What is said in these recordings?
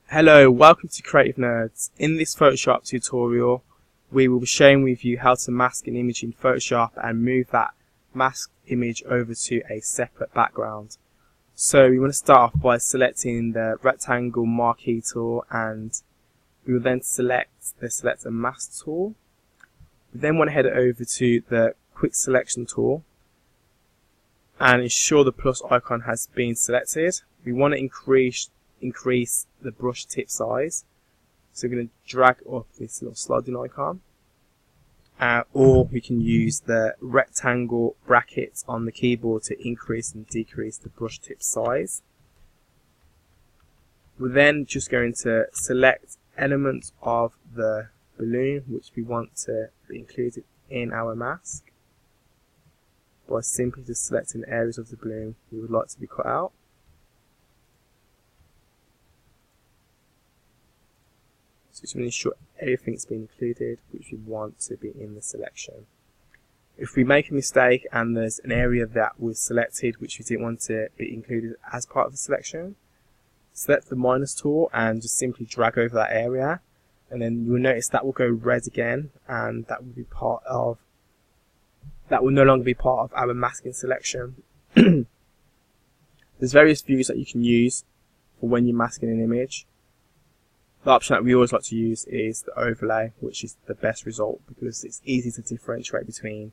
Hello, welcome to Creative Nerds. In this Photoshop tutorial, we will be sharing with you how to mask an image in Photoshop and move that masked image over to a separate background. So we want to start off by selecting the rectangle marquee tool, and we will then select the Select and Mask tool. We then want to head over to the Quick Selection tool and ensure the plus icon has been selected. We want to increase the brush tip size, so we're going to drag up this little sliding icon, or we can use the rectangle brackets on the keyboard to increase and decrease the brush tip size. We're then just going to select elements of the balloon which we want to be included in our mask by simply just selecting areas of the balloon we would like to be cut out. So just ensure everything's been included which we want to be in the selection. If we make a mistake and there's an area that was selected which we didn't want to be included as part of the selection, select the minus tool and just simply drag over that area, and then you'll notice that will go red again, and that will no longer be part of our masking selection. There's various views that you can use for when you're masking an image. The option that we always like to use is the overlay, which is the best result because it's easy to differentiate between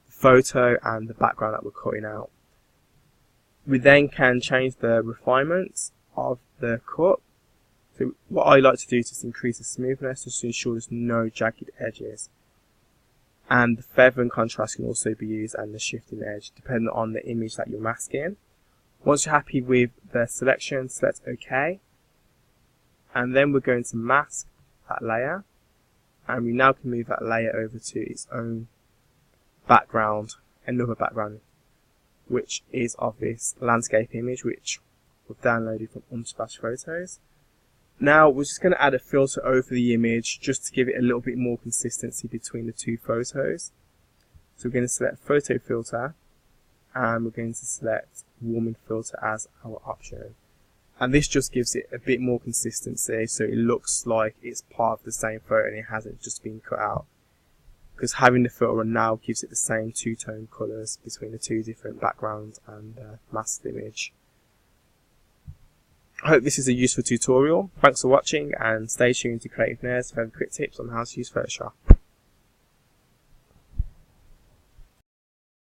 the photo and the background that we're cutting out. We then can change the refinements of the cut. So what I like to do is just increase the smoothness just to ensure there's no jagged edges. And the feather and contrast can also be used, and the shifting edge, depending on the image that you're masking. Once you're happy with the selection, select OK. And then we're going to mask that layer, and we now can move that layer over to its own background, another background, which is of this landscape image which we've downloaded from Unsplash Photos. Now we're just going to add a filter over the image just to give it a little bit more consistency between the two photos. So we're going to select Photo Filter, and we're going to select Warming Filter as our option. And this just gives it a bit more consistency, so it looks like it's part of the same photo and it hasn't just been cut out. Because having the filter on now gives it the same two-tone colours between the two different backgrounds and masked image. I hope this is a useful tutorial. Thanks for watching, and stay tuned to Creative Nerds for further quick tips on how to use Photoshop.